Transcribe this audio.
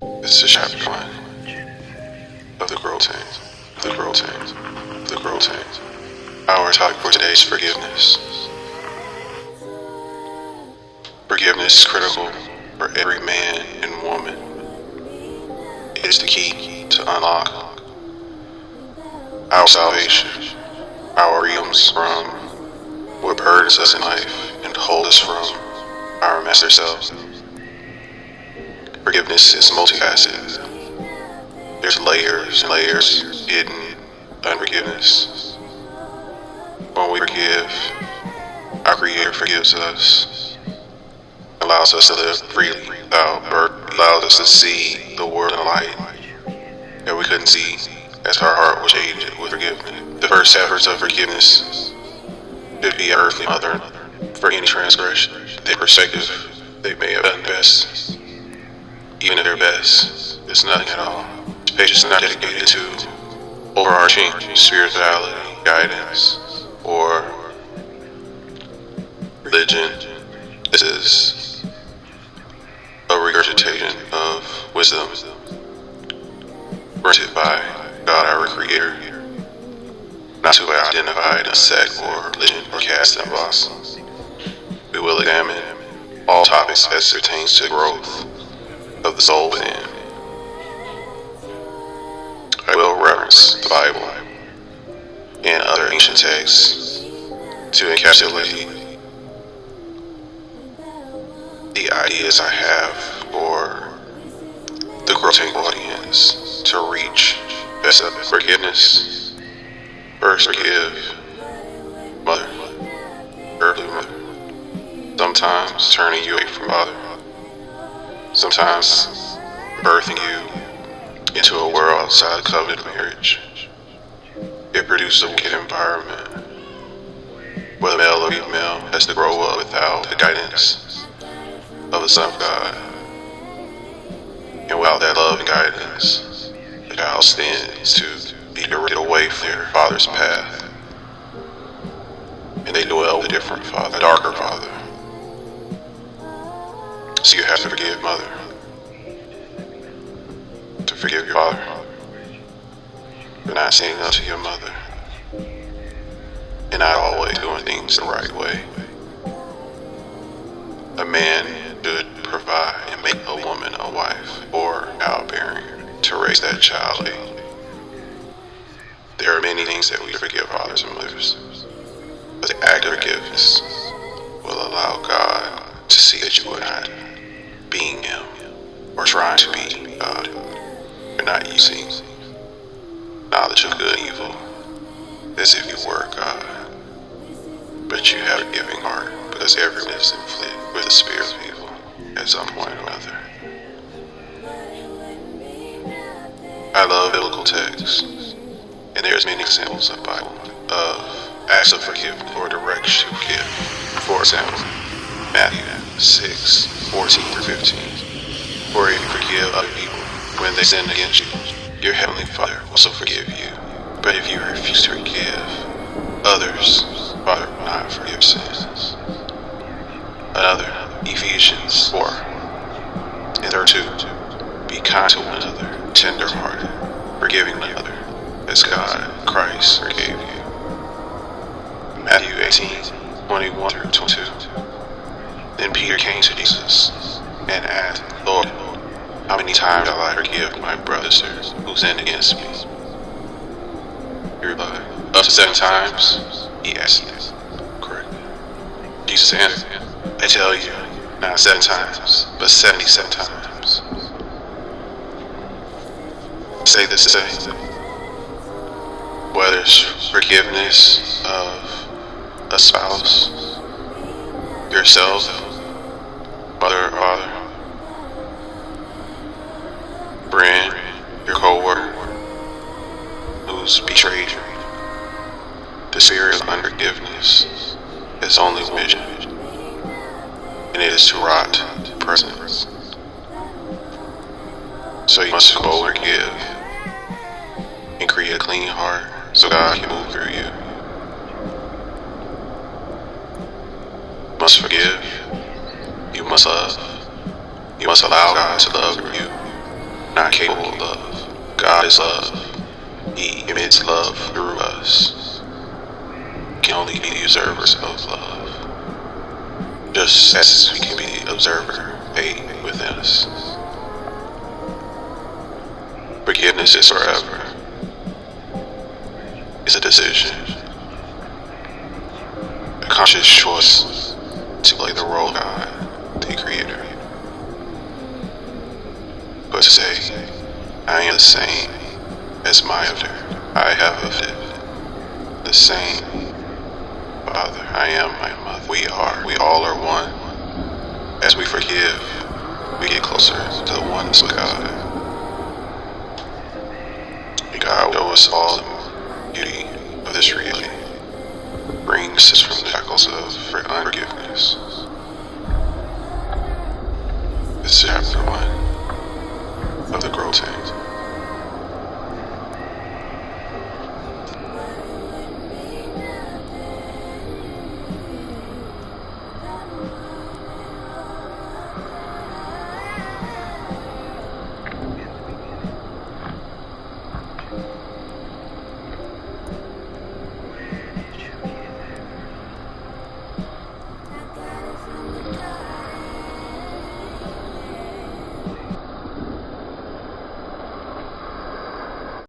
This is chapter 1 of the Growth Tank. The Growth Tank. The Growth Tank. Our topic for today is forgiveness. Forgiveness is critical for every man and woman. It is the key to unlock our salvation, our freedoms from what burdens us in life and hold us from our master self. Forgiveness is multifaceted. There's layers and layers hidden unforgiveness. When we forgive, our Creator forgives us, allows us to live freely without burden, allows us to see the world in a light that we couldn't see as our heart was changed with forgiveness. The first efforts of forgiveness should be an earthly mother for any transgression. Their perspective, they may have done best. Even if their best is nothing at all. Patience is not dedicated to overarching spirituality, guidance, or religion. This is a regurgitation of wisdom granted by God our Creator, not to be identified in a sect or religion or caste and boss. We will examine all topics as it pertains to growth of the soul within. I will reference the Bible and other ancient texts to encapsulate the ideas I have for the growing audience to reach best of forgiveness. First, forgive mother, earthly mother, sometimes turning you away from father, sometimes birthing you into a world outside the covenant of marriage. It produces a wicked environment where the male or female has to grow up without the guidance of the Son of God. And without that love and guidance, the child stands to be directed away from their father's path. And they dwell with a different father, a darker father. So you have to forgive mother, to forgive your father for not saying no to your mother, and not always doing things the right way. A man should provide and make a woman a wife or childbearing to raise that child. There are many things that we forgive fathers and mothers, but the act of forgiveness will allow God to see that you are not being Him or trying to be God. You're not using knowledge of good and evil as if you were God, but you have a giving heart, because everyone is inflicted with the spirit of evil at some point or another. I love biblical texts, and there's many examples in the Bible of acts of forgiveness or direction to give. For example, Matthew 6:14-15. For if you forgive other people when they sin against you, your heavenly Father will also forgive you. But if you refuse to forgive others, Father will not forgive sins. Another, Ephesians 4 and 32. Be kind to one another, tender-hearted, forgiving one another, as God, Christ, forgave you. Matthew 18:21-22. Then Peter came to Jesus and asked, Lord, how many times shall I forgive my brothers who sin against me? He replied, up to 7 times. He asked him, correct. Jesus answered, I tell you, not 7 times, but 77 times. Say this to say, whether it's forgiveness of a spouse, yourself, mother or father, friend, your co-worker who's betrayed you. The spirit of unforgiveness is only one mission, and it is to rot the present. So you must go and forgive and create a clean heart so God can move through you. You must forgive. You must love. You must allow God to love you. not capable of love. God is love. He emits love through us. We can only be the observers of love, just as we can be the observer made within us. Forgiveness is forever. It's a decision, a conscious choice to play the role of God, the Creator. But to say, I am the same as my elder. I have offended the same Father. I am my mother. We all are one. As we forgive, we get closer to the oneness with God. And God will show us all the beauty of this reality. Brings us from the shackles of unforgiveness.